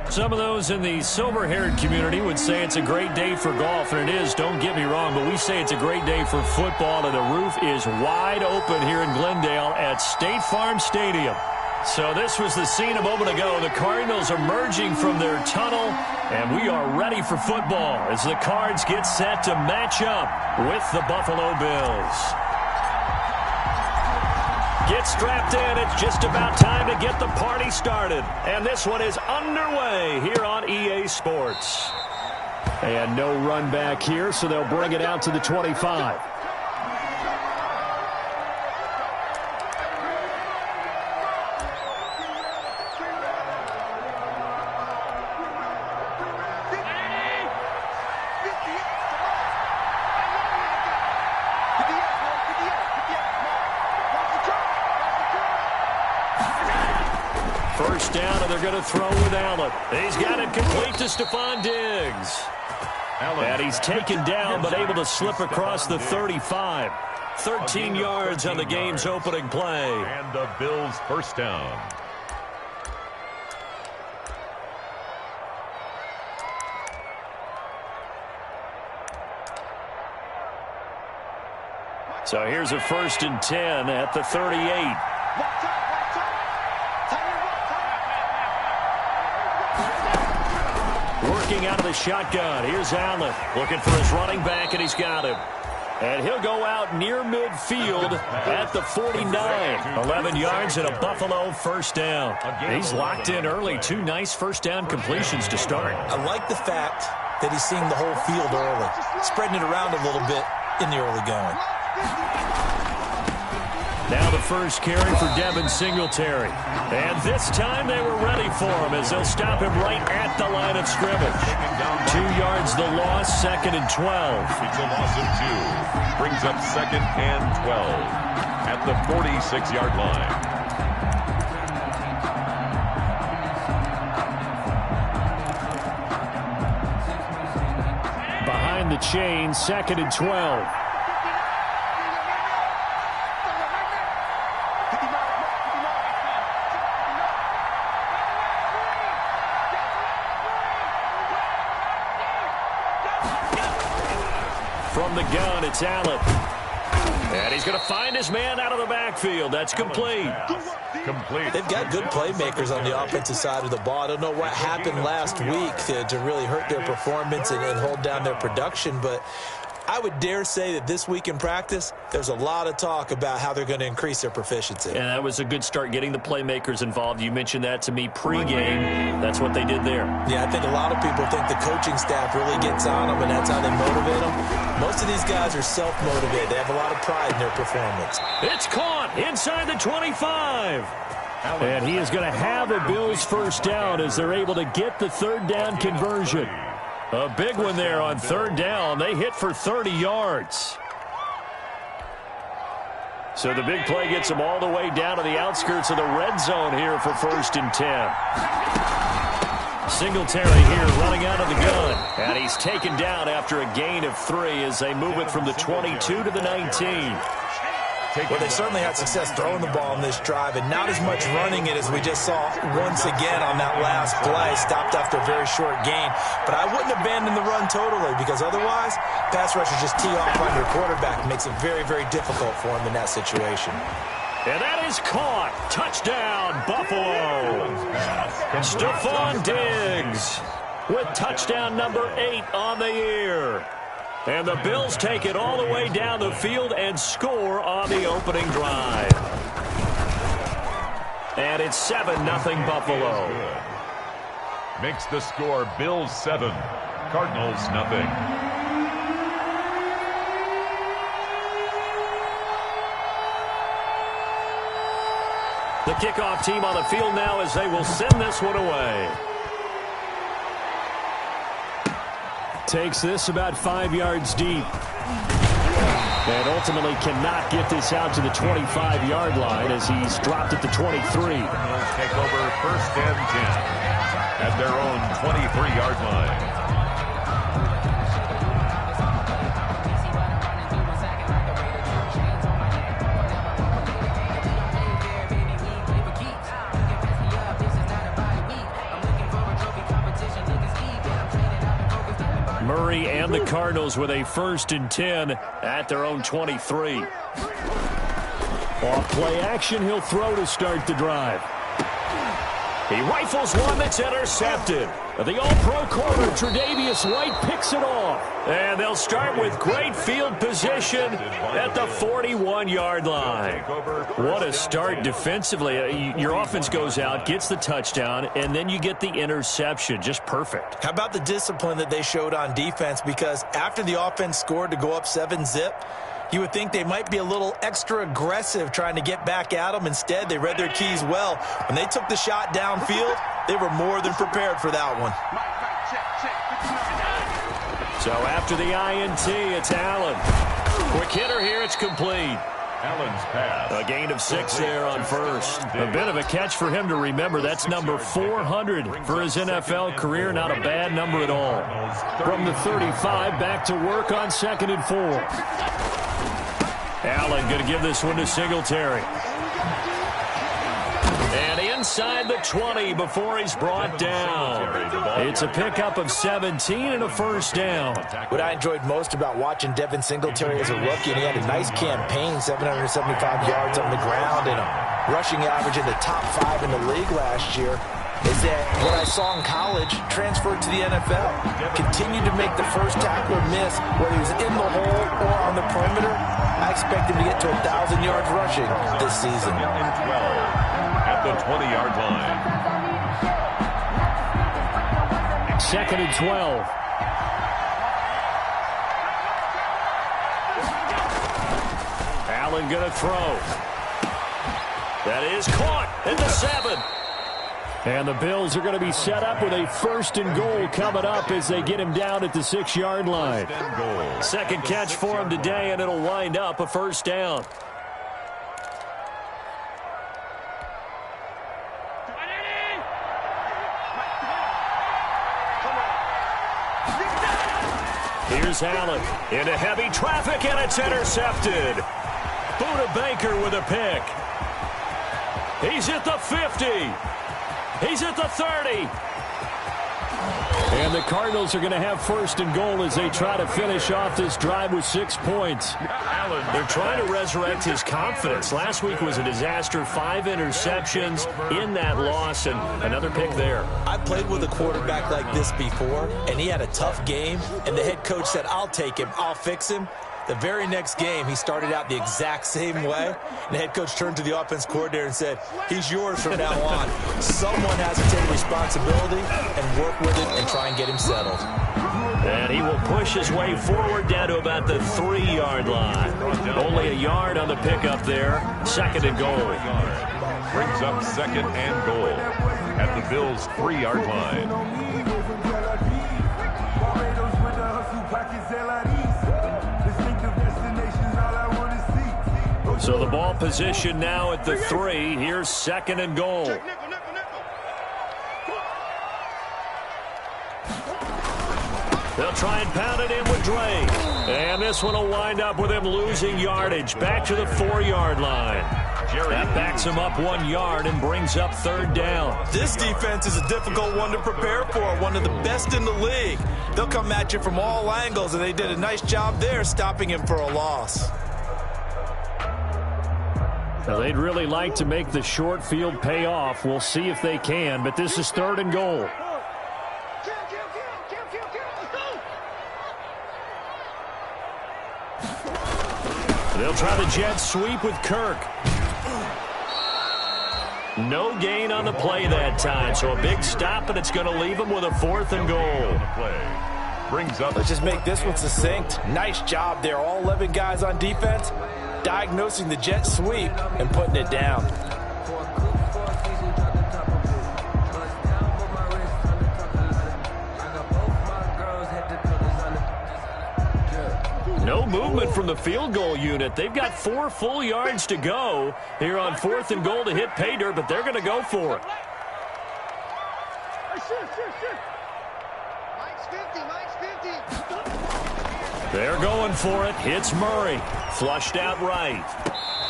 Some of those in the silver-haired community would say it's a great day for golf, and it is, don't get me wrong, but we say it's a great day for football, and the roof is wide open here in Glendale at State Farm Stadium. So this was the scene a moment ago. The Cardinals emerging from their tunnel, and we are ready for football as the Cards get set to match up with the Buffalo Bills. Get strapped in. It's just about time to get the party started. And this one is underway here on EA Sports. And no run back here, so they'll bring it out to the 25. First down, and they're going to throw with Allen. He's got it complete to Stephon Diggs. And he's taken down, but able to slip across the 35. 13 yards on the game's opening play. And the Bills' first down. So here's a 1st and 10 at the 38. Working out of the shotgun. Here's Allen looking for his running back, and he's got him. And he'll go out near midfield at the 49. 11 yards and a Buffalo first down. He's locked in early. 2 nice first down completions to start. I like the fact that he's seeing the whole field early, spreading it around a little bit in the early going. Now the first carry for Devin Singletary. And this time they were ready for him as they'll stop him right at the line of scrimmage. 2 yards the loss, 2nd and 12. It's a loss of 2. Brings up 2nd and 12 at the 46-yard line. Behind the chain, 2nd and 12. From the gun, it's Allen. And he's going to find his man out of the backfield. That's complete. They've got good playmakers on the offensive side of the ball. I don't know what happened last week to really hurt their performance and hold down their production, but I would dare say that this week in practice, there's a lot of talk about how they're going to increase their proficiency. And that was a good start, getting the playmakers involved. You mentioned that to me pregame. That's what they did there. Yeah, I think a lot of people think the coaching staff really gets on them, and that's how they motivate them. Most of these guys are self-motivated. They have a lot of pride in their performance. It's caught inside the 25. And he is going to have a Bills first down as they're able to get the 3rd down conversion. A big one there on 3rd down. They hit for 30 yards. So the big play gets them all the way down to the outskirts of the red zone here for 1st and 10. Singletary here running out of the gun. And he's taken down after a gain of 3 as they move it from the 22 to the 19. Well, they certainly had success throwing the ball in this drive, and not as much running it as we just saw once again on that last play. Stopped after a very short gain. But I wouldn't abandon the run totally, because otherwise, pass rushers just tee off on your quarterback. Makes it very, very difficult for him in that situation. And that is caught. Touchdown, Buffalo. Stephon Diggs with touchdown number 8 on the year. And the Bills take it all the way down the field and score on the opening drive. And it's 7-0 Buffalo. Makes the score Bills 7, Cardinals nothing. The kickoff team on the field now as they will send this one away. Takes this about 5 yards deep. And ultimately cannot get this out to the 25-yard line as he's dropped at the 23. He'll take over 1st and 10 at their own 23-yard line. Murray and the Cardinals with a 1st and 10 at their own 23. Off play action, he'll throw to start the drive. He rifles one that's intercepted. The all-pro corner, Tre'Davious White, picks it off. And they'll start with great field position at the 41-yard line. What a start defensively. Your offense goes out, gets the touchdown, and then you get the interception. Just perfect. How about the discipline that they showed on defense? Because after the offense scored to go up 7-zip, you would think they might be a little extra aggressive trying to get back at them. Instead, they read their keys well. When they took the shot downfield, they were more than prepared for that one. So after the INT, it's Allen. Quick hitter here, it's complete. Allen's pass. A gain of 6 there on first. A bit of a catch for him to remember. That's number 400 for his NFL career. Not a bad number at all. From the 35, back to work on 2nd and 4. Allen going to give this one to Singletary. And inside the 20 before he's brought down. It's a pickup of 17 and a 1st down. What I enjoyed most about watching Devin Singletary as a rookie, and he had a nice campaign, 775 yards on the ground and a rushing average in the top 5 in the league last year, is that what I saw in college transferred to the NFL. Continued to make the first tackler miss, whether he was in the hole or on the perimeter. I expect him to get to 1,000 yards rushing this season. And 12 at the 20-yard line. 2nd and 12. Allen going to throw. That is caught at the 7. And the Bills are going to be set up with a 1st and goal coming up as they get him down at the 6-yard line. Second catch for him today, and it'll wind up a 1st down. Here's Allen into heavy traffic, and it's intercepted. Buda Baker with a pick. He's at the 50. He's at the 30. And the Cardinals are going to have 1st and goal as they try to finish off this drive with 6 points. They're trying to resurrect his confidence. Last week was a disaster. 5 interceptions in that loss, and another pick there. I played with a quarterback like this before, and he had a tough game, and the head coach said, "I'll take him. I'll fix him." The very next game, he started out the exact same way. And the head coach turned to the offense coordinator and said, "He's yours from now on." Someone has to take responsibility and work with it and try and get him settled. And he will push his way forward down to about the 3-yard line. Only a yard on the pickup there. 2nd and goal. Brings up 2nd and goal at the Bills' 3-yard line. So the ball position now at the 3. Here's 2nd and goal. They'll try and pound it in with Drake. And this one will wind up with him losing yardage. Back to the 4-yard line. That backs him up 1 yard and brings up 3rd down. This defense is a difficult one to prepare for, one of the best in the league. They'll come at you from all angles, and they did a nice job there stopping him for a loss. Now, they'd really like to make the short field pay off. We'll see if they can, but this is 3rd and goal. They'll try the jet sweep with Kirk. No gain on the play that time, so a big stop, and it's going to leave them with a 4th and goal. Brings up. Let's just make this one succinct. Nice job there. All 11 guys on defense diagnosing the jet sweep and putting it down. No movement from the field goal unit. They've got 4 full yards to go here on 4th and goal to hit pay dirt, but they're going to go for it. They're going for it. Hits Murray. Flushed out right.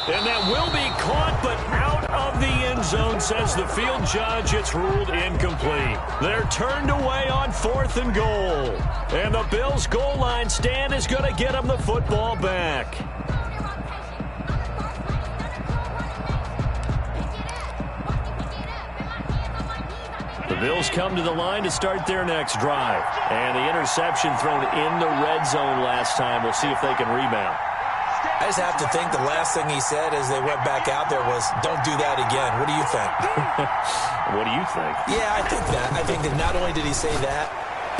And that will be caught, but out of the end zone, says the field judge. It's ruled incomplete. They're turned away on 4th and goal. And the Bills' goal line stand is going to get them the football back. The Bills come to the line to start their next drive. And the interception thrown in the red zone last time. We'll see if they can rebound. I just have to think the last thing he said as they went back out there was, don't do that again. What do you think? What do you think? Yeah, I think that. I think that not only did he say that,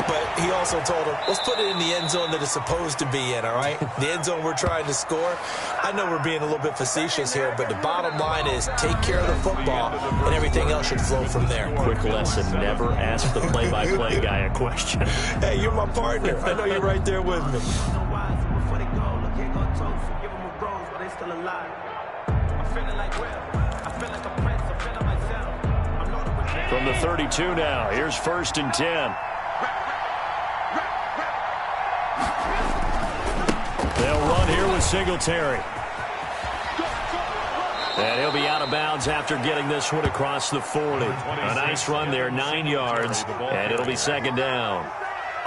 but he also told him, let's put it in the end zone that it's supposed to be in, all right? The end zone we're trying to score. I know we're being a little bit facetious here, but the bottom line is take care of the football, and everything else should flow from there. Quick lesson, never ask the play-by-play guy a question. Hey, you're my partner. I know you're right there with me. From the 32 now, here's 1st and 10. They'll run here with Singletary. And he'll be out of bounds after getting this one across the 40. A nice run there, 9 yards, and it'll be 2nd down.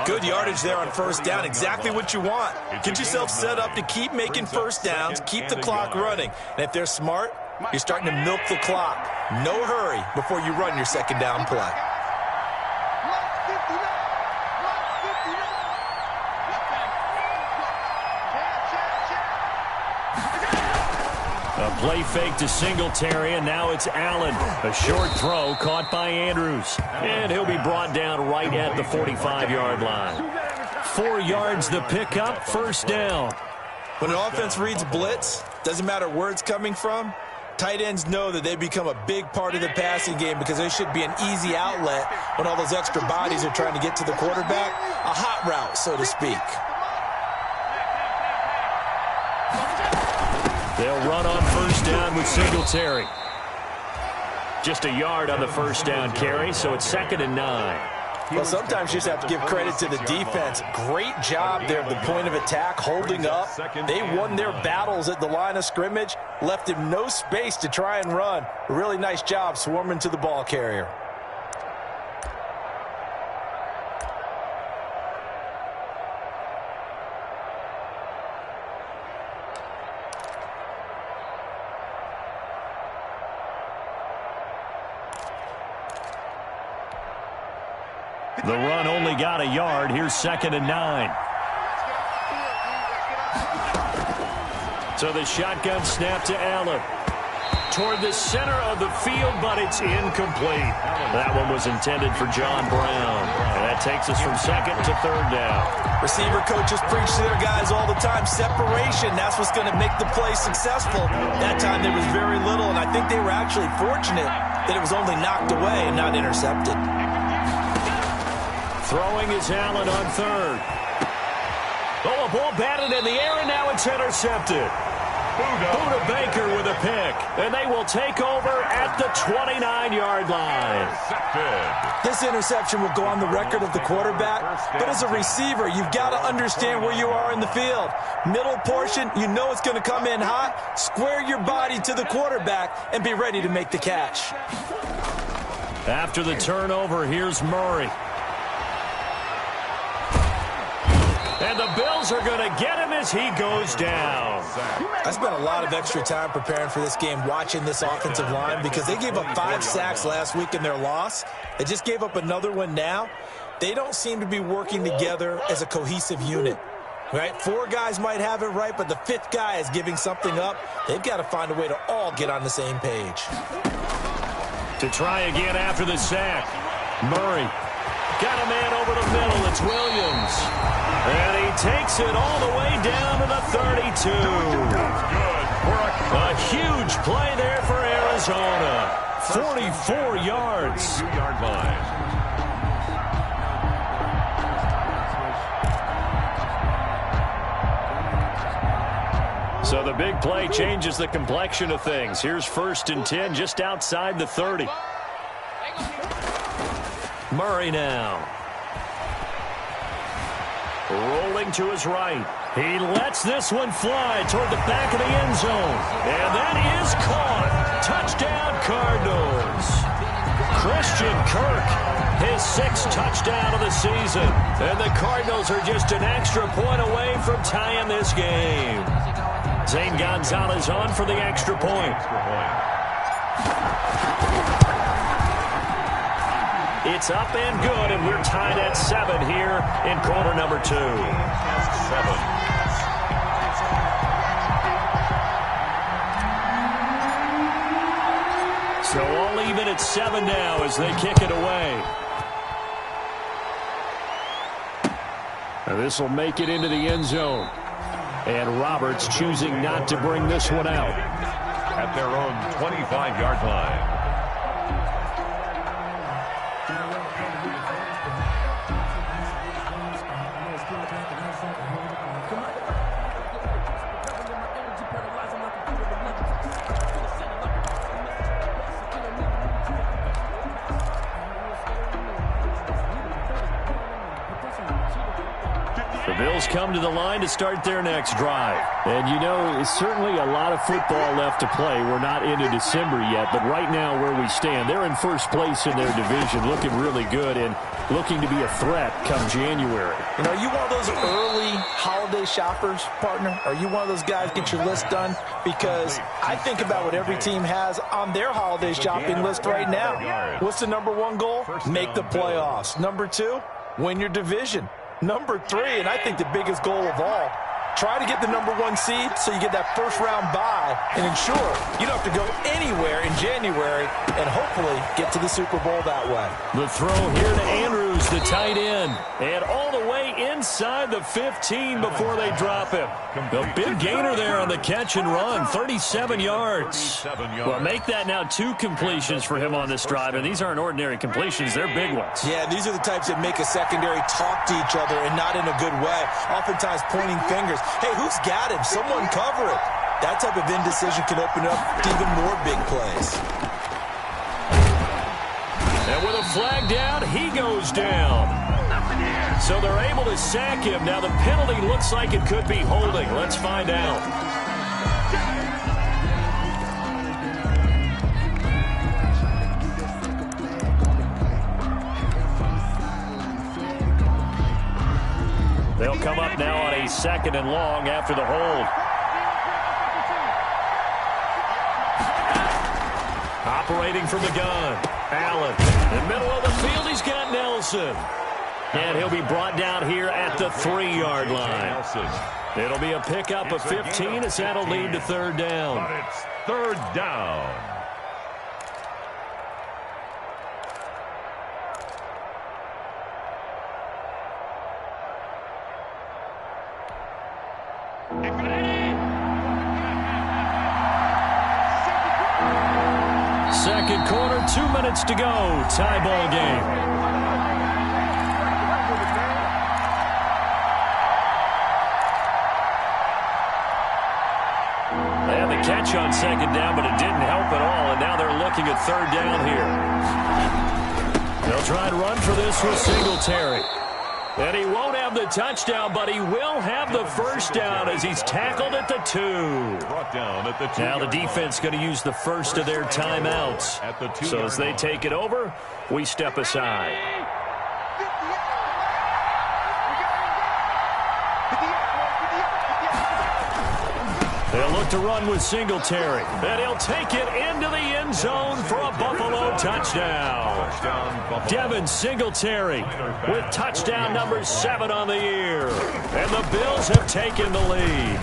Good yardage there on 1st down, exactly what you want. Get yourself set up to keep making 1st downs, keep the clock running. And if they're smart, you're starting to milk the clock. No hurry before you run your 2nd down play. A play fake to Singletary, and now it's Allen. A short throw caught by Andrews. And he'll be brought down right at the 45-yard line. 4 yards the pickup, 1st down. When an offense reads blitz, doesn't matter where it's coming from, tight ends know that they become a big part of the passing game because there should be an easy outlet when all those extra bodies are trying to get to the quarterback. A hot route, so to speak. They'll run on 1st down with Singletary. Just a yard on the 1st down carry, so it's 2nd and 9. Well, sometimes you just have to give credit to the defense. Great job there at the point of attack, holding up. They won their battles at the line of scrimmage, left him no space to try and run. A really nice job swarming to the ball carrier. The run only got a yard. Here's 2nd and 9. So the shotgun snap to Allen. Toward the center of the field, but it's incomplete. That one was intended for John Brown. And that takes us from 2nd to 3rd down. Receiver coaches preach to their guys all the time. Separation, that's what's going to make the play successful. That time there was very little, and I think they were actually fortunate that it was only knocked away and not intercepted. Throwing is Allen on 3rd. Oh, a ball batted in the air, and now it's intercepted. Buda Baker with a pick, and they will take over at the 29-yard line. This interception will go on the record of the quarterback, but as a receiver, you've got to understand where you are in the field. Middle portion, you know it's going to come in hot. Square your body to the quarterback and be ready to make the catch. After the turnover, here's Murray. And the Bills are going to get him as he goes down. I spent a lot of extra time preparing for this game, watching this offensive line, because they gave up 5 sacks last week in their loss. They just gave up another one now. They don't seem to be working together as a cohesive unit. Right? 4 guys might have it right, but the 5th guy is giving something up. They've got to find a way to all get on the same page. To try again after the sack, Murray. Got a man over the middle. It's Williams. And he takes it all the way down to the 32. A huge play there for Arizona. 44 yards. 2-yard line. So the big play changes the complexion of things. Here's 1st and 10 just outside the 30. Murray now. Rolling to his right. He lets this one fly toward the back of the end zone. And that is caught. Touchdown, Cardinals. Christian Kirk, his 6th touchdown of the season. And the Cardinals are just an extra point away from tying this game. Zane Gonzalez on for the extra point. It's up and good, and we're tied at 7 here in quarter number 2. 7. So all even at 7 now as they kick it away. And this will make it into the end zone. And Roberts choosing not to bring this one out. At their own 25-yard line. The Bills come to the line to start their next drive. And, you know, it's certainly a lot of football left to play. We're not into December yet, but right now where we stand, they're in first place in their division, looking really good and looking to be a threat come January. You know, are you one of those early holiday shoppers, partner? Are you one of those guys get your list done? Because I think about what every team has on their holiday shopping list right now. What's the number 1 goal? Make the playoffs. Number 2, win your division. Number 3, and I think the biggest goal of all, try to get the number 1 seed so you get that first-round bye and ensure you don't have to go anywhere in January and hopefully get to the Super Bowl that way. The throw here to Andrews, the tight end, and all the way inside the 15 before they drop him. The big gainer there on the catch and run, 37 yards. Well, make that now 2 completions for him on this drive, and these aren't ordinary completions. They're big ones. Yeah, these are the types that make a secondary talk to each other and not in a good way, oftentimes pointing fingers. Hey, who's got him? Someone cover it. That type of indecision can open up to even more big plays. And with a flag down, he goes down. So they're able to sack him. Now the penalty looks like it could be holding. Let's find out. They'll come up now on a 2nd and long after the hold. Operating from the gun. Allen. In the middle of the field, he's got Nelson. And he'll be brought down here at the 3-yard line. It'll be a pickup of 15 as that'll lead to 3rd down. But it's 3rd down. Second quarter, 2 minutes to go. Tie ball game. They had the catch on 2nd down, but it didn't help at all, and now they're looking at 3rd down here. They'll try and run for this with Singletary. And he won't have the touchdown, but he will have the first down as he's tackled at the 2. Brought down at the 2. Now the defense going to use the first of their timeouts. So as they take it over, we step aside. They'll look to run with Singletary. And he'll take it into the end zone for a Buffalo touchdown. Devin Singletary with touchdown number 7 on the year. And the Bills have taken the lead.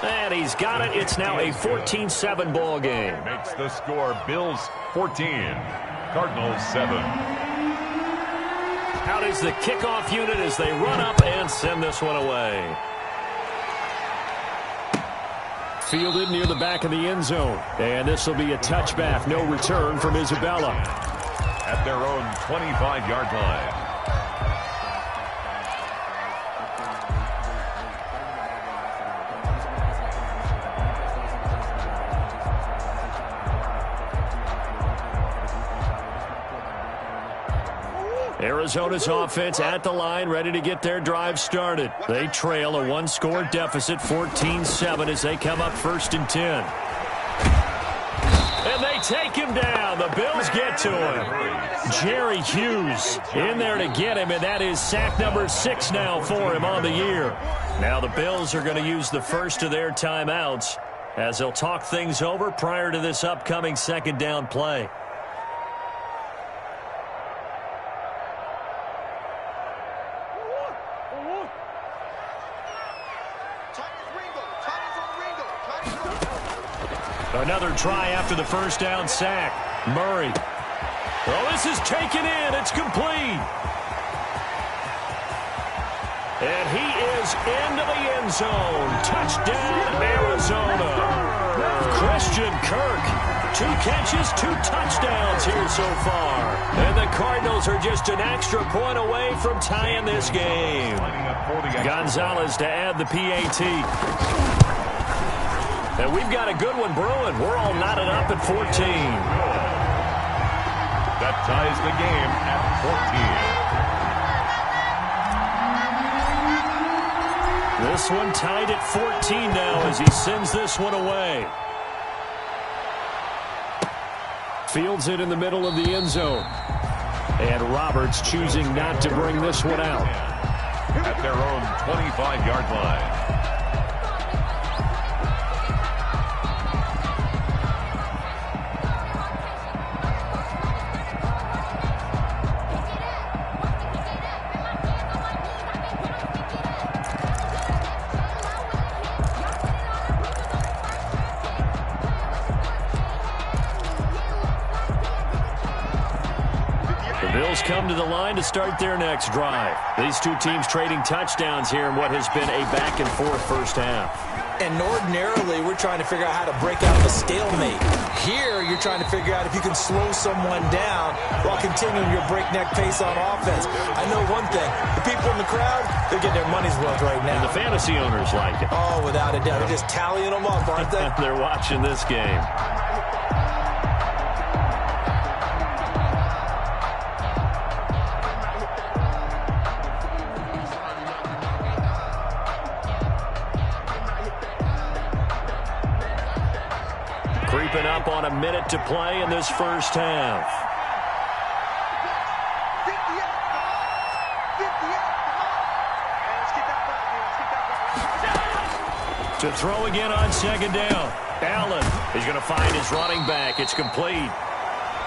And he's got it. It's now a 14-7 ball game. Makes the score Bills 14, Cardinals 7. Out is the kickoff unit as they run up and send this one away. Fielded near the back of the end zone. And this will be a touchback. No return from Isabella. At their own 25-yard line. Arizona's offense at the line, ready to get their drive started. They trail a 1-score deficit, 14-7, as they come up 1st and 10. take him down. The Bills get to him. Jerry Hughes in there to get him, and that is sack number 6 now for him on the year. Now the Bills are going to use the first of their timeouts as they'll talk things over prior to this upcoming second down play. Another try after the first down sack. Murray. Oh, this is taken in. It's complete. And he is into the end zone. Touchdown, Arizona. Christian Kirk. 2 catches, 2 touchdowns here so far. And the Cardinals are just an extra point away from tying this game. Gonzalez to add the PAT. And we've got a good one brewing. We're all knotted up at 14. That ties the game at 14. This one tied at 14 now as he sends this one away. Fields it in the middle of the end zone. And Roberts choosing not to bring this one out. At their own 25-yard line. Come to the line to start their next drive. These two teams trading touchdowns here in what has been a back-and-forth first half. And ordinarily, we're trying to figure out how to break out of a stalemate. Here, you're trying to figure out if you can slow someone down while continuing your breakneck pace on offense. I know one thing. The people in the crowd, they're getting their money's worth right now. And the fantasy owners like it. Oh, without a doubt. They're just tallying them up, aren't they? They're watching this game. Creeping up on a minute to play in this first half. To throw again on second down. Allen is going to find his running back. It's complete.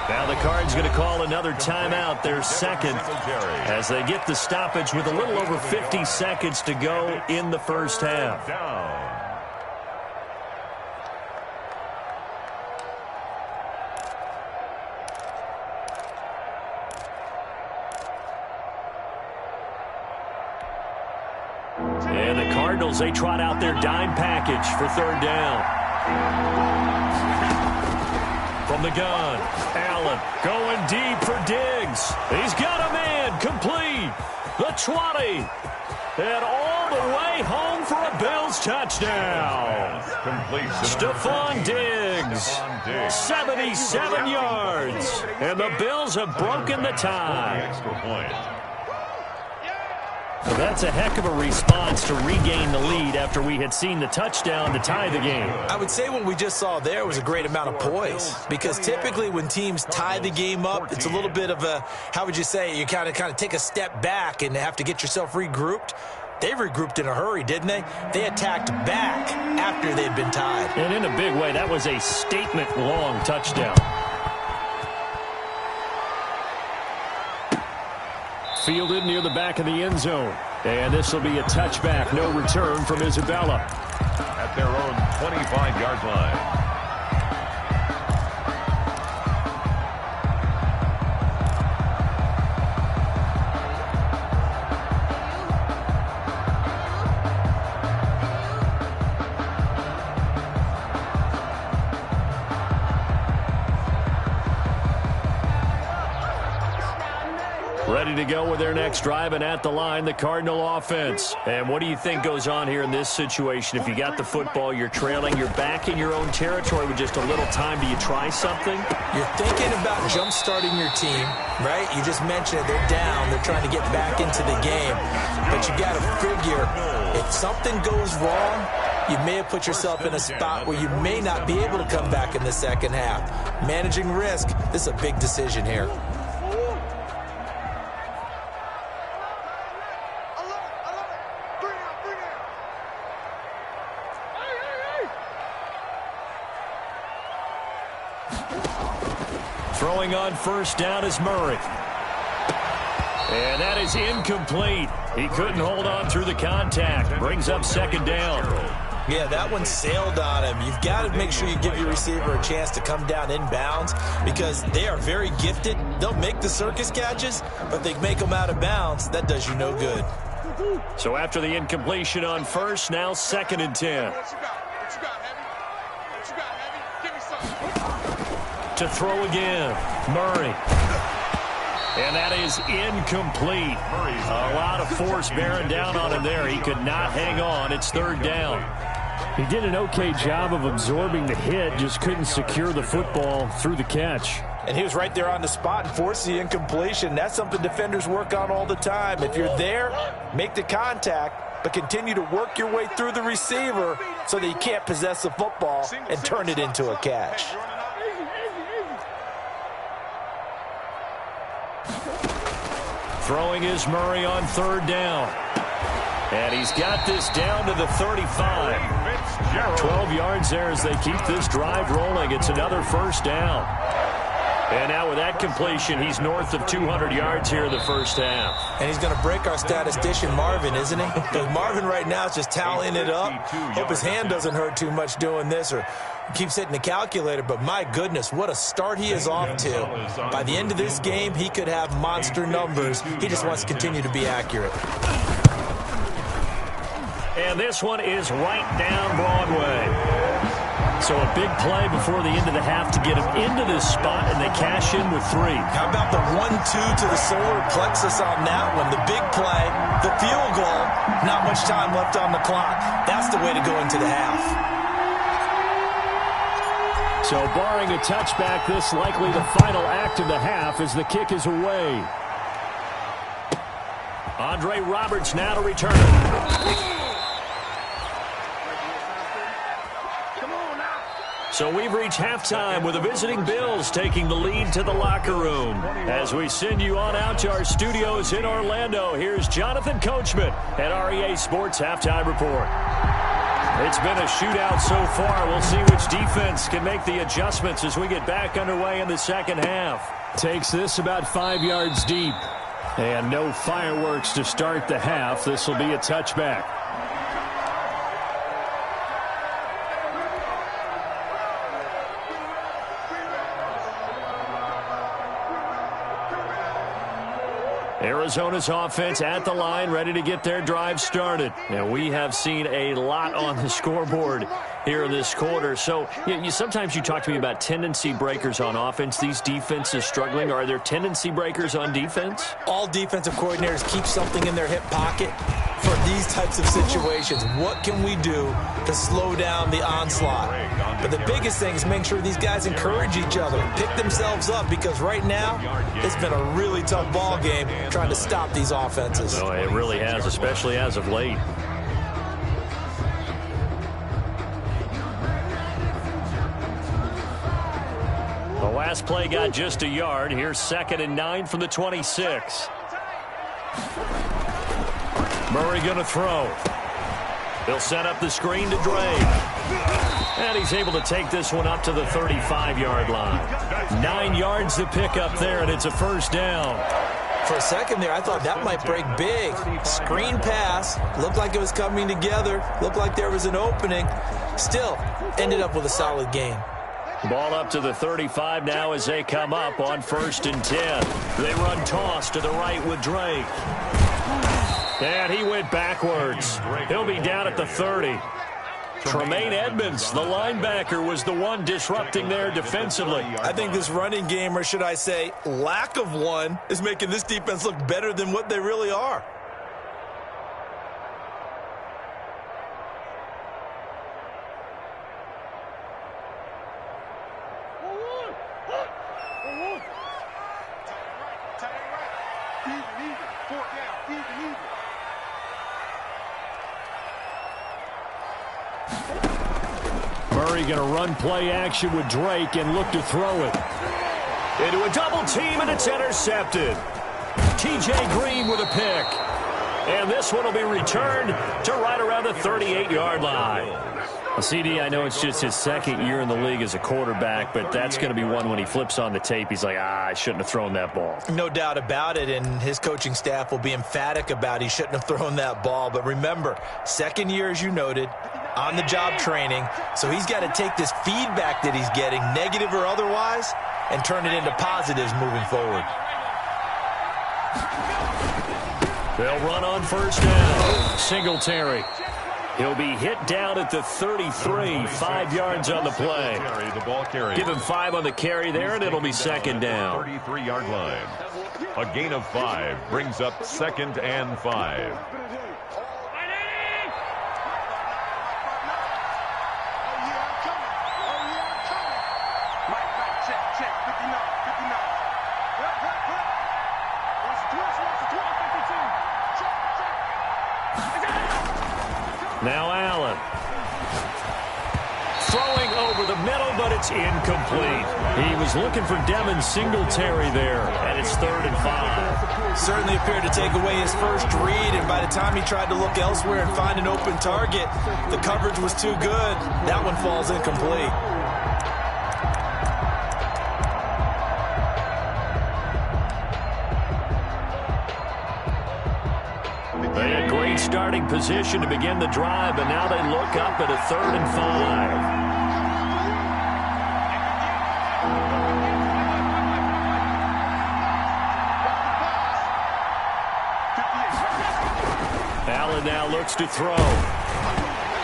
Now the Cards going to call another timeout, their second, as they get the stoppage with a little over 50 seconds to go in the first half. And the Cardinals, they trot out their dime package for third down. From the gun, Allen going deep for Diggs. He's got a man, complete. The 20. And all the way home for a Bills touchdown. Stephon Diggs, 77 yards. And the Bills have broken the tie. Well, that's a heck of a response to regain the lead after we had seen the touchdown to tie the game. I would say what we just saw there was a great amount of poise, because typically when teams tie the game up, it's a little bit of a, how would you say, you kind of take a step back and have to get yourself regrouped. They regrouped in a hurry, didn't they? They attacked back after they'd been tied. And in a big way, that was a statement-long touchdown. Fielded near the back of the end zone. And this will be a touchback. No return from Isabella. At their own 25-yard line. Ready to go with their next drive, and at the line, the Cardinal offense. And what do you think goes on here in this situation? If you got the football, you're trailing, you're back in your own territory with just a little time. Do you try something? You're thinking about jump-starting your team, right? You just mentioned it. They're down. They're trying to get back into the game. But you got to figure, if something goes wrong, you may have put yourself in a spot where you may not be able to come back in the second half. Managing risk, this is a big decision here. Throwing on first down is Murray. And that is incomplete. He couldn't hold on through the contact. Brings up second down. Yeah, that one sailed on him. You've got to make sure you give your receiver a chance to come down inbounds because they are very gifted. They'll make the circus catches, but they make them out of bounds. That does you no good. So after the incompletion on first, now 2nd and 10. To throw again, Murray. And that is incomplete. A lot of force bearing down on him there. He could not hang on. It's 3rd down. He did an okay job of absorbing the hit, just couldn't secure the football through the catch. And he was right there on the spot and forced the incompletion. That's something defenders work on all the time. If you're there, make the contact, but continue to work your way through the receiver so that you can't possess the football and turn it into a catch. Throwing is Murray on 3rd down. And he's got this down to the 35. 12 yards there as they keep this drive rolling. It's another first down. And now with that completion, he's north of 200 yards here in the first half. And he's going to break our statistician, Marvin, isn't he? Because Marvin right now is just tallying it up. Hope his hand doesn't hurt too much doing this or keeps hitting the calculator. But my goodness, what a start he is off to. By the end of this game, he could have monster numbers. He just wants to continue to be accurate. And this one is right down Broadway. So a big play before the end of the half to get him into this spot, and they cash in with 3. How about the 1-2 to the solar plexus on that one? The big play, the field goal, not much time left on the clock. That's the way to go into the half. So barring a touchback, this likely the final act of the half as the kick is away. Andre Roberts now to return it. So we've reached halftime with the visiting Bills taking the lead to the locker room. As we send you on out to our studios in Orlando, here's Jonathan Coachman at REA Sports Halftime Report. It's been a shootout so far. We'll see which defense can make the adjustments as we get back underway in the second half. Takes this about 5 yards deep. And no fireworks to start the half. This will be a touchback. Arizona's offense at the line, ready to get their drive started. And we have seen a lot on the scoreboard here in this quarter. So sometimes you talk to me about tendency breakers on offense. These defenses struggling. Are there tendency breakers on defense? All defensive coordinators keep something in their hip pocket for these types of situations. What can we do to slow down the onslaught? But the biggest thing is making sure these guys encourage each other, pick themselves up, because right now it's been a really tough ball game trying to stop these offenses. Oh, it really has, especially as of late. The last play got just a yard. Here's 2nd and 9 from the 26. Murray going to throw. He'll set up the screen to Drake. And he's able to take this one up to the 35-yard line. 9 yards to pick up there, and it's a first down. For a second there, I thought that might break big. Screen pass. Looked like it was coming together. Looked like there was an opening. Still, ended up with a solid gain. Ball up to the 35 now as they come up on 1st and 10. They run toss to the right with Drake. And he went backwards. He'll be down at the 30. Tremaine Edmonds, the linebacker, was the one disrupting there defensively. I think this running game, or should I say lack of one, is making this defense look better than what they really are. Murray going to run play action with Drake and look to throw it. Into a double team, and it's intercepted. T.J. Green with a pick. And this one will be returned to right around the 38-yard line. CD, I know it's just his second year in the league as a quarterback, but that's going to be one when he flips on the tape. He's like, I shouldn't have thrown that ball. No doubt about it, and his coaching staff will be emphatic about he shouldn't have thrown that ball. But remember, second year, as you noted, on-the-job training, so he's got to take this feedback that he's getting, negative or otherwise, and turn it into positives moving forward. They'll run on first down. Singletary. He'll be hit down at the 33, 5 yards on the play. Give him 5 on the carry there, and it'll be second down. 33-yard line. A gain of 5 brings up 2nd and 5. Now Allen. Throwing over the middle, but it's incomplete. He was looking for Devin Singletary there, and it's 3rd and 5. Certainly appeared to take away his first read, and by the time he tried to look elsewhere and find an open target, the coverage was too good. That one falls incomplete. They had great starting position to begin the drive, but now they look up at a 3rd and 5. Allen now looks to throw.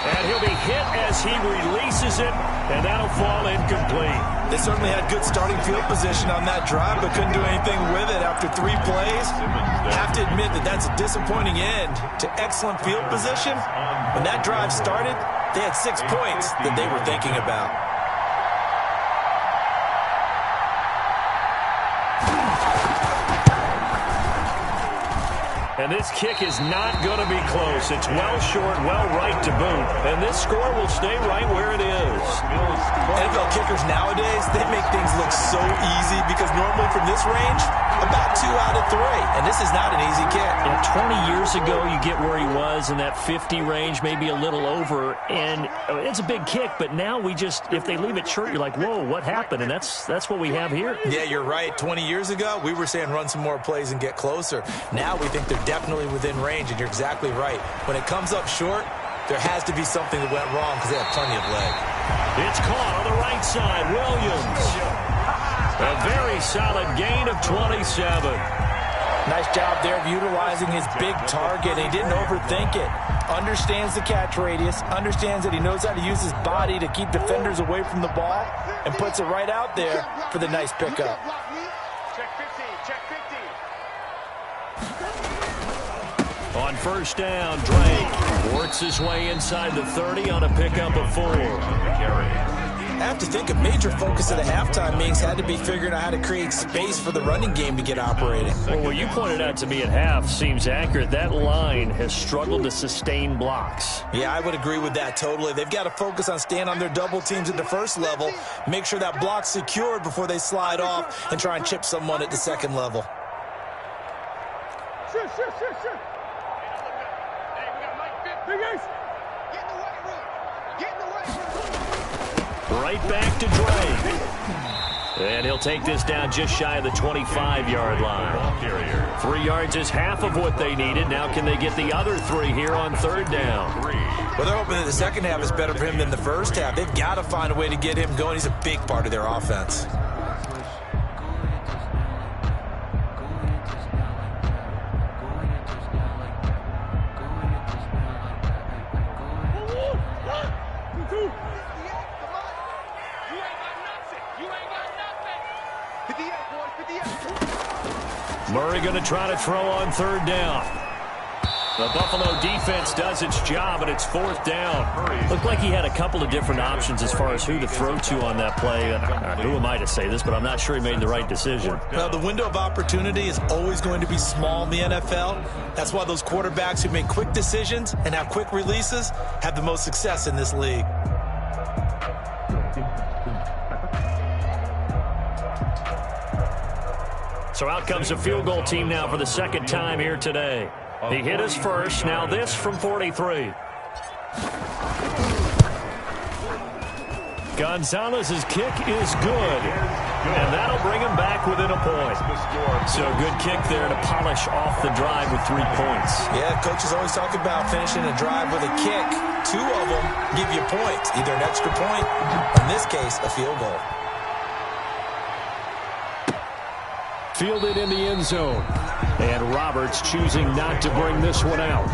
And he'll be hit as he releases it, and that'll fall incomplete. They certainly had good starting field position on that drive, but couldn't do anything with it after 3 plays. Have to admit that that's a disappointing end to excellent field position. When that drive started, they had 6 points that they were thinking about. And this kick is not going to be close. It's well short, well right to boot. And this score will stay right where it is. NFL kickers nowadays, they make things look so easy because normally from this range, about 2 out of 3. And this is not an easy kick. And 20 years ago, you get where he was in that 50 range, maybe a little over. And it's a big kick, but now we just, if they leave it short, you're like, whoa, what happened? And that's what we have here. Yeah, you're right. 20 years ago, we were saying run some more plays and get closer. Now we think they're definitely within range, and you're exactly right. When it comes up short, there has to be something that went wrong because they have plenty of leg. It's caught on the right side. Williams. A very solid gain of 27. Nice job there of utilizing his big target. He didn't overthink it. Understands the catch radius. Understands that he knows how to use his body to keep defenders away from the ball. And puts it right out there for the nice pickup. Check 15. Check 15. On first down, Drake works his way inside the 30 on a pickup of 4. I have to think a major focus of the halftime meetings had to be figuring out how to create space for the running game to get operating. Well, what you pointed out to me at half seems accurate. That line has struggled to sustain blocks. Yeah, I would agree with that totally. They've got to focus on staying on their double teams at the first level, make sure that block's secured before they slide off and try and chip someone at the second level. Shoot. Hey, we got Mike Big Ace. Get in the weight room. Get in the weight room. Right back to Drake. And he'll take this down just shy of the 25-yard line. 3 yards is half of what they needed. Now can they get the other 3 here on third down? Well, they're hoping that the second half is better for him than the first half. They've got to find a way to get him going. He's a big part of their offense. Murray going to try to throw on third down. The Buffalo defense does its job, and it's fourth down. Looked like he had a couple of different options as far as who to throw to on that play. Who am I to say this, but I'm not sure he made the right decision. Well, the window of opportunity is always going to be small in the NFL. That's why those quarterbacks who make quick decisions and have quick releases have the most success in this league. So out comes a field goal team now for the second time here today. He hit his first. Now this from 43. Gonzalez's kick is good, and that'll bring him back within a point. So good kick there to polish off the drive with 3 points. Yeah, coaches always talk about finishing a drive with a kick. 2 of them give you points, either an extra point, or in this case, a field goal. Fielded in the end zone, and Roberts choosing not to bring this one out.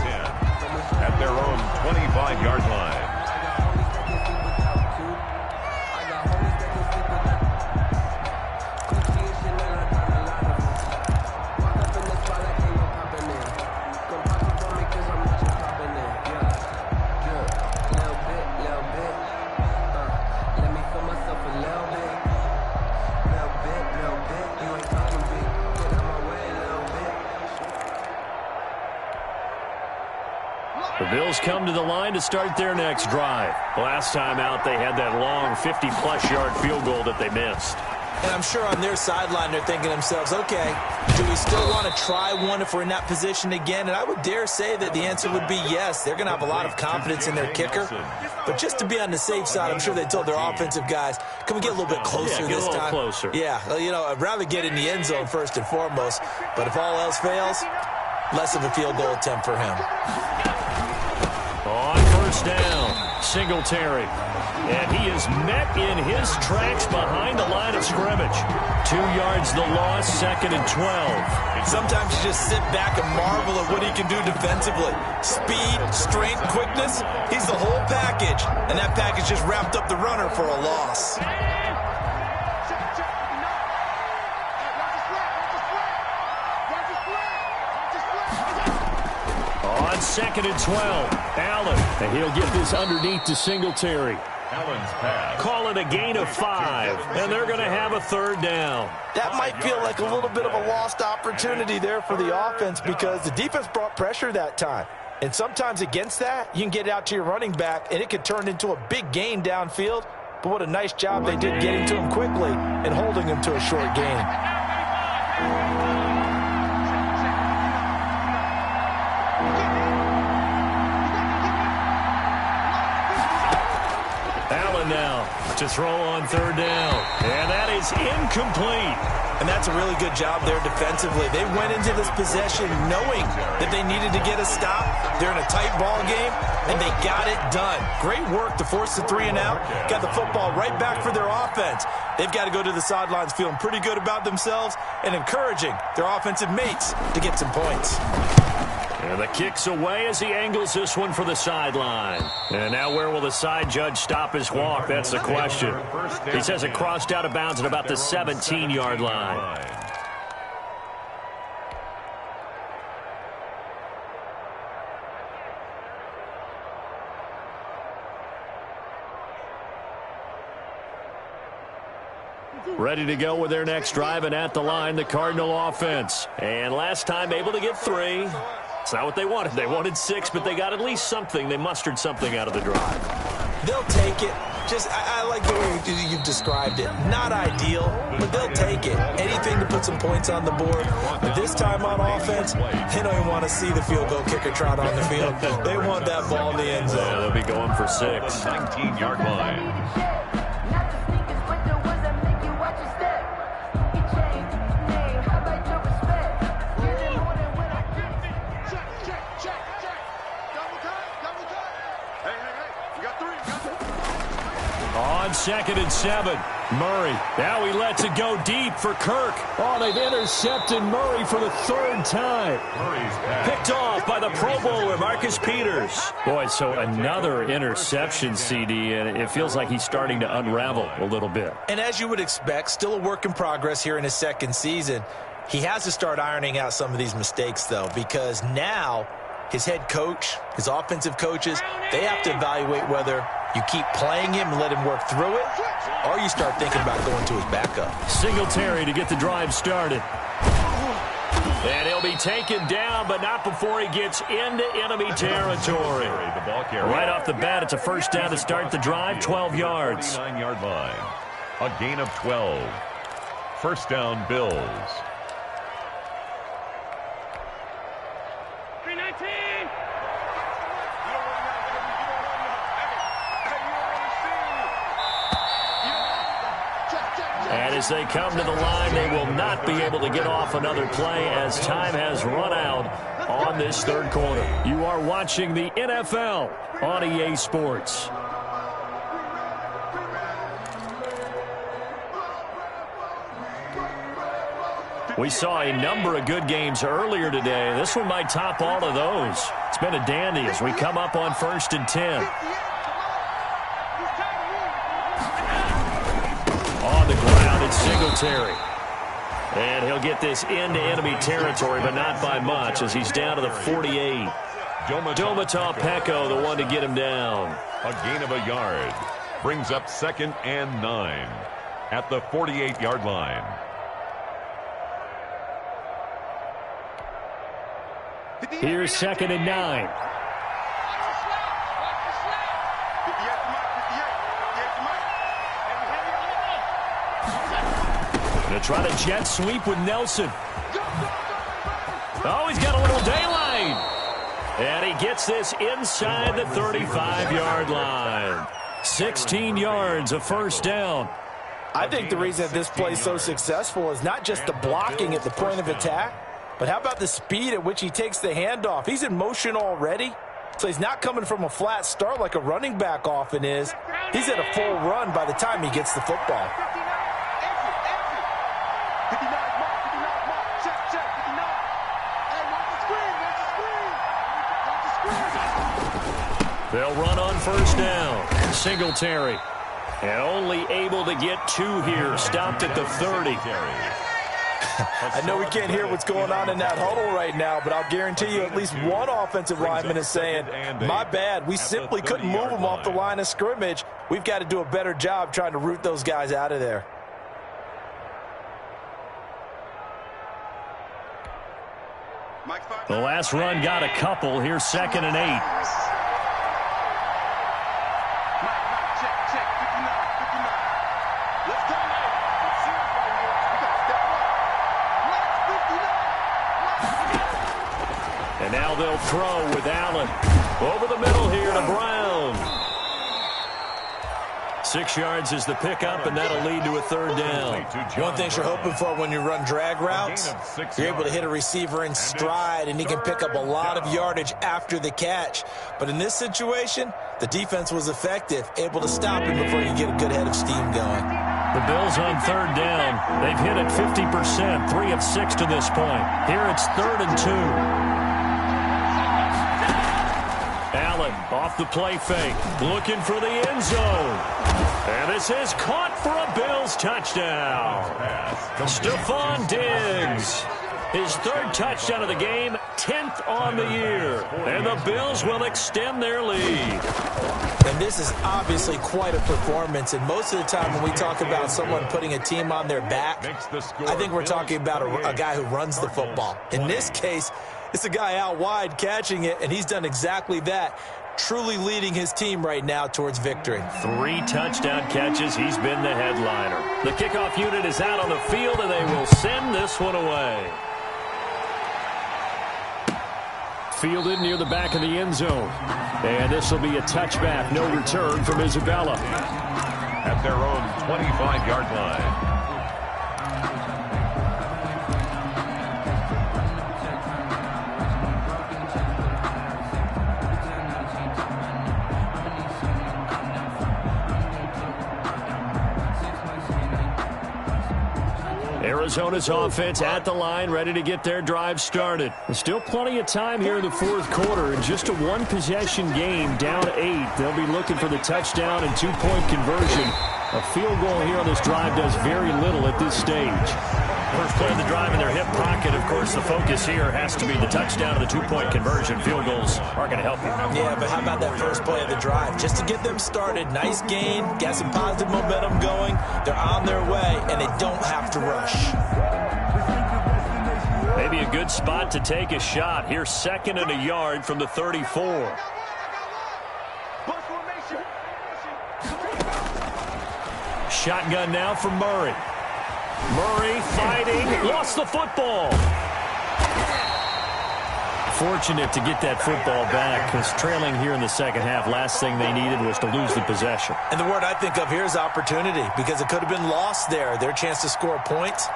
At their own 25-yard line. The Bills come to the line to start their next drive. Last time out, they had that long 50-plus yard field goal that they missed. And I'm sure on their sideline, they're thinking to themselves, okay, do we still want to try one if we're in that position again? And I would dare say that the answer would be yes. They're going to have a lot of confidence in their kicker. But just to be on the safe side, I'm sure they told their offensive guys, can we get a little bit closer this time? Closer. Yeah, you know, I'd rather get in the end zone first and foremost. But if all else fails, less of a field goal attempt for him. On first down, Singletary. And he is met in his tracks behind the line of scrimmage. 2 yards the loss, 2nd and 12. Sometimes you just sit back and marvel at what he can do defensively. Speed, strength, quickness, he's the whole package. And that package just wrapped up the runner for a loss. On 2nd and 12, Allen. And he'll get this underneath to Singletary. Allen's pass. Call it a gain of 5, and they're going to have a 3rd down. That might feel like a little bit of a lost opportunity there for the offense because the defense brought pressure that time. And sometimes against that, you can get out to your running back, and it could turn into a big gain downfield. But what a nice job they did getting to him quickly and holding him to a short gain. Now to throw on 3rd down, and that is incomplete. And that's a really good job there defensively. They went into this possession knowing that they needed to get a stop. They're in a tight ball game, and they got it done. Great work to force the 3 and out. Got the football right back for their offense. They've got to go to the sidelines feeling pretty good about themselves and encouraging their offensive mates to get some points. And the kick's away as he angles this one for the sideline. And now where will the side judge stop his walk? That's the question. He says it crossed out of bounds at about the 17-yard line. Ready to go with their next drive, and at the line, the Cardinal offense. And last time able to get 3. It's not what they wanted. They wanted 6, but they got at least something. They mustered something out of the drive. They'll take it. I like the way you've described it. Not ideal, but they'll take it. Anything to put some points on the board. But this time on offense, they don't even want to see the field goal kicker trot on the field. They want that ball in the end zone. Yeah, they'll be going for 6. 19-yard line. On 2nd and 7, Murray. Now he lets it go deep for Kirk. Oh, they've intercepted Murray for the 3rd time. Picked off by the Pro Bowler, Marcus Peters. Boy, so another interception, CD, and it feels like he's starting to unravel a little bit. And as you would expect, still a work in progress here in his 2nd season. He has to start ironing out some of these mistakes, though, because now his head coach, his offensive coaches, they have to evaluate whether you keep playing him and let him work through it, or you start thinking about going to his backup. Singletary to get the drive started. And he'll be taken down, but not before he gets into enemy territory. Right off the bat, it's a 1st down to start the drive, 12 yards. 39-yard line. A gain of 12. 1st down, Bills. And as they come to the line, they will not be able to get off another play as time has run out on this third quarter. You are watching the NFL on EA Sports. We saw a number of good games earlier today. This one might top all of those. It's been a dandy as we come up on 1st and 10. On the ground, it's Singletary. And he'll get this into enemy territory, but not by much as he's down to the 48. Domata Peko, the one to get him down. A gain of a yard. Brings up 2nd and 9 at the 48-yard line. Here's 2nd and 9. Going to try to jet sweep with Nelson. Oh, he's got a little daylight. And he gets this inside the 35-yard line. 16 yards, a first down. I think the reason that this play is so successful is not just the blocking at the point of attack, but how about the speed at which he takes the handoff? He's in motion already, so he's not coming from a flat start like a running back often is. He's at a full run by the time he gets the football. They'll run on first down. Singletary. And only able to get 2 here. Stopped at the 30. I know we can't hear what's going on in that huddle right now, but I'll guarantee you at least one offensive lineman is saying, my bad, we simply couldn't move them off the line of scrimmage. We've got to do a better job trying to root those guys out of there. The last run got a couple. Here's 2nd and 8. And now they'll throw with Allen. Over the middle here to Brown. 6 yards is the pickup, and that'll lead to a third down. One thing you're hoping for when you run drag routes, you're able to hit a receiver in stride, and he can pick up a lot of yardage after the catch. But in this situation, the defense was effective, able to stop him before he could get a good head of steam going. The Bills on third down. They've hit it 50%, 3 of 6 to this point. Here it's 3rd and 2. Allen off the play fake, looking for the end zone. And this is caught for a Bills touchdown. Stephon Diggs, his 3rd touchdown of the game, 10th on the year. And the Bills will extend their lead. And this is obviously quite a performance. And most of the time when we talk about someone putting a team on their back, I think we're talking about a guy who runs the football. In this case, it's a guy out wide catching it, and he's done exactly that, truly leading his team right now towards victory. 3 touchdown catches. He's been the headliner. The kickoff unit is out on the field, and they will send this one away. Fielded near the back of the end zone. And this will be a touchback. No return from Isabella. At their own 25-yard line. Arizona's offense at the line, ready to get their drive started. There's still plenty of time here in the 4th quarter. In just a 1-possession game, down 8. They'll be looking for the touchdown and 2-point conversion. A field goal here on this drive does very little at this stage. First play of the drive in their hip pocket. Of course, the focus here has to be the touchdown and the 2-point conversion. Field goals are going to help you. Yeah, but how about that first play of the drive? Just to get them started, nice gain, got some positive momentum going. They're on their way, and they don't have to rush. Maybe a good spot to take a shot. Here's 2nd and a yard from the 34. Shotgun now for Murray. Murray fighting, lost the football. Fortunate to get that football back, because trailing here in the second half, last thing they needed was to lose the possession. And the word I think of here is opportunity, because it could have been lost there. Their chance to score points,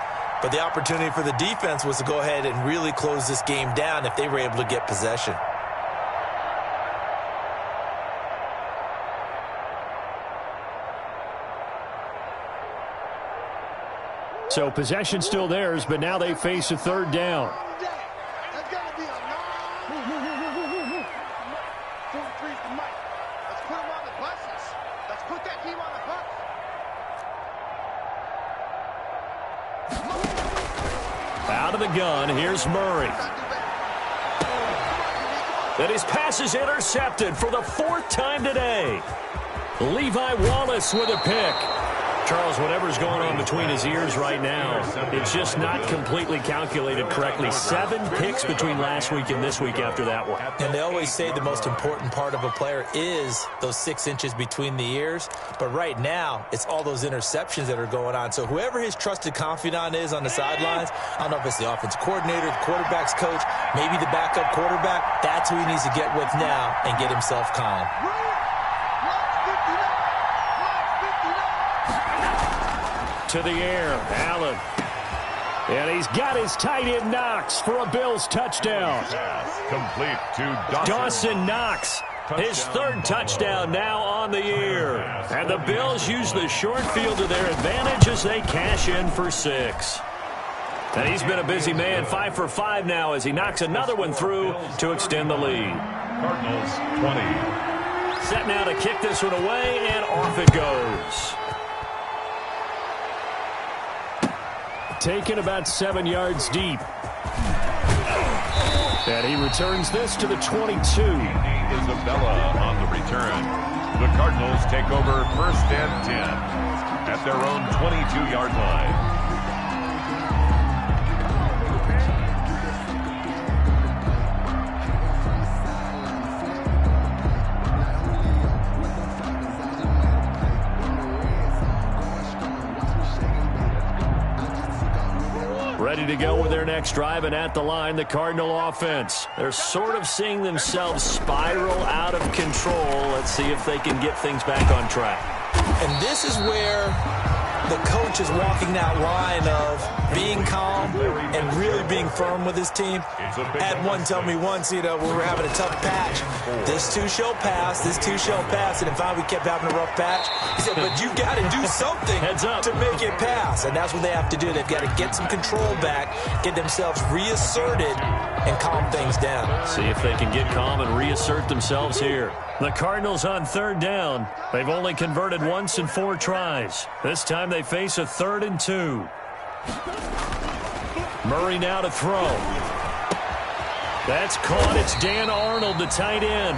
but the opportunity for the defense was to go ahead and really close this game down if they were able to get possession. So possession still theirs, but now they face a third down. Out of the gun, here's Murray. And his pass is intercepted for the 4th time today. Levi Wallace with a pick. Charles, whatever's going on between his ears right now, it's just not completely calculated correctly. 7 picks between last week and this week after that one. And they always say the most important part of a player is those 6 inches between the ears. But right now, it's all those interceptions that are going on. So whoever his trusted confidant is on the sidelines, I don't know if it's the offensive coordinator, the quarterback's coach, maybe the backup quarterback, that's who he needs to get with now and get himself calm. To the air, Allen. And he's got his tight end Knox for a Bills touchdown. Complete to Dawson Knox, his 3rd touchdown now on the year. And the Bills use the short field to their advantage as they cash in for 6. And he's been a busy man, 5 for 5 now as he knocks another one through to extend the lead. Cardinals 20. Set now to kick this one away, and off it goes. Taken about 7 yards deep. And he returns this to the 22. Isabella on the return. The Cardinals take over 1st and 10 at their own 22-yard line. Ready to go with their next drive, and at the line, the Cardinal offense. They're sort of seeing themselves spiral out of control. Let's see if they can get things back on track. And this is where the coach is walking that line of being calm and really being firm with his team. I had one tell me once, when we were having a tough patch, this too shall pass, this too shall pass. And in fact, we kept having a rough patch. He said, but you got to do something to make it pass. And that's what they have to do. They've got to get some control back, get themselves reasserted, and calm things down. See if they can get calm and reassert themselves here. The Cardinals on 3rd down. They've only converted once in 4 tries. This time they face a 3rd and 2. Murray now to throw. That's caught. It's Dan Arnold, the tight end.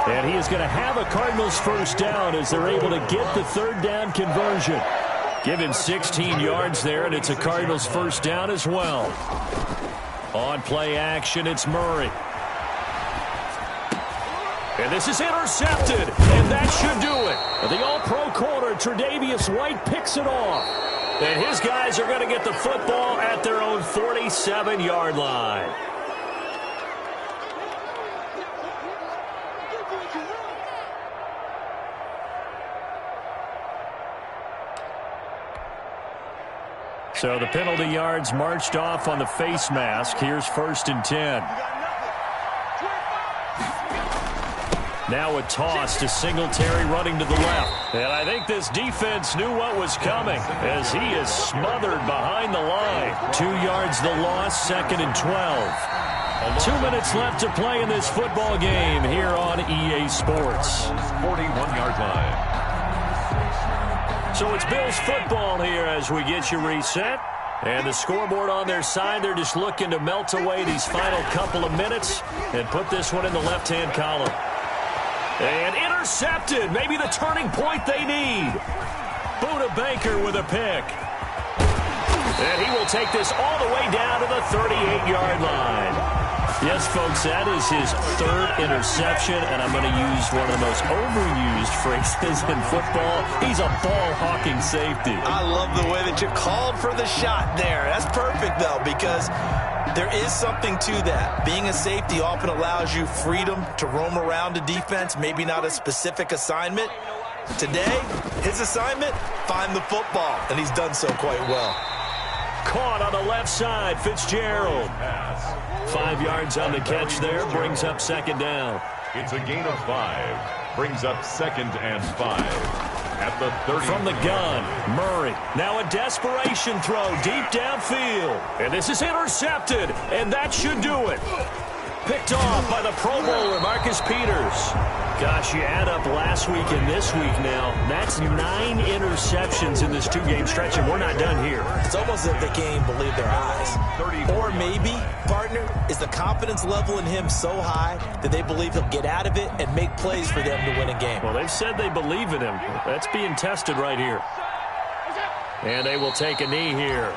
And he is going to have a Cardinals 1st down as they're able to get the 3rd down conversion. Give him 16 yards there, and it's a Cardinals 1st down as well. On play action, it's Murray. And this is intercepted, and that should do it. The all-pro corner, Tre'Davious White, picks it off. And his guys are going to get the football at their own 47-yard line. So the penalty yards marched off on the face mask. Here's 1st and 10. Now a toss to Singletary running to the left. And I think this defense knew what was coming as he is smothered behind the line. 2 yards the loss, 2nd and 12. 2 minutes left to play in this football game here on EA Sports. 41-yard line. So it's Bills football here as we get you reset. And the scoreboard on their side, they're just looking to melt away these final couple of minutes and put this one in the left-hand column. And intercepted. Maybe the turning point they need. Buda Baker with a pick. And he will take this all the way down to the 38-yard line. Yes, folks, that is his 3rd interception, and I'm going to use one of the most overused phrases in football. He's a ball-hawking safety. I love the way that you called for the shot there. That's perfect, though, because There is something to that. Being a safety often allows you freedom to roam around a defense, maybe not a specific assignment. Today, his assignment, find the football, and he's done so quite well. Caught on the left side, Fitzgerald. 5 yards on the catch there, brings up second down. It's a gain of 5. Brings up 2nd and 5. At the 30. From the gun, Murray. Now a desperation throw deep downfield. And this is intercepted, and that should do it. Picked off by the Pro Bowler, Marcus Peters. Gosh, you add up last week and this week now. That's 9 interceptions in this 2-game stretch, and we're not done here. It's almost as if they can't even believe their eyes. Or maybe, partner, is the confidence level in him so high that they believe he'll get out of it and make plays for them to win a game. Well, they've said they believe in him. That's being tested right here. And they will take a knee here.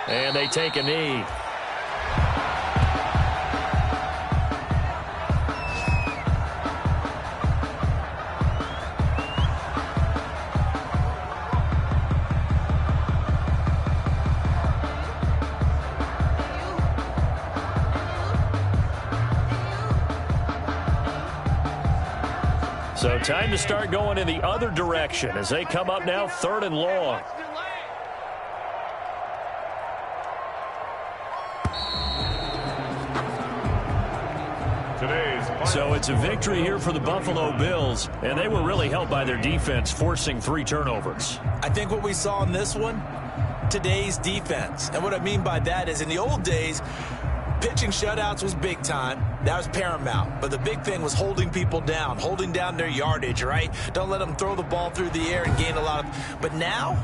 And they take a knee. So time to start going in the other direction as they come up now 3rd and long. So it's a victory here for the Buffalo Bills, and they were really helped by their defense, forcing 3 turnovers. I think what we saw in this one, today's defense. And what I mean by that is in the old days, pitching shutouts was big time. That was paramount. But the big thing was holding people down, holding down their yardage, right? Don't let them throw the ball through the air and gain a lot of... But now,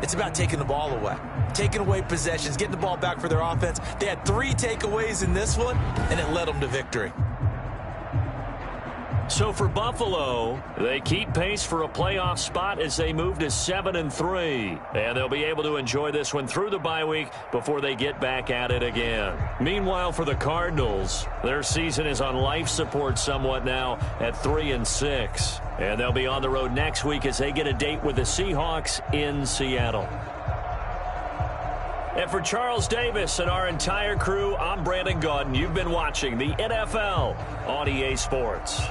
it's about taking the ball away. Taking away possessions, getting the ball back for their offense. They had 3 takeaways in this one, and it led them to victory. So for Buffalo, they keep pace for a playoff spot as they move to 7-3. And they'll be able to enjoy this one through the bye week before they get back at it again. Meanwhile, for the Cardinals, their season is on life support somewhat now at 3-6. And they'll be on the road next week as they get a date with the Seahawks in Seattle. And for Charles Davis and our entire crew, I'm Brandon Gaudin. You've been watching the NFL on EA Sports.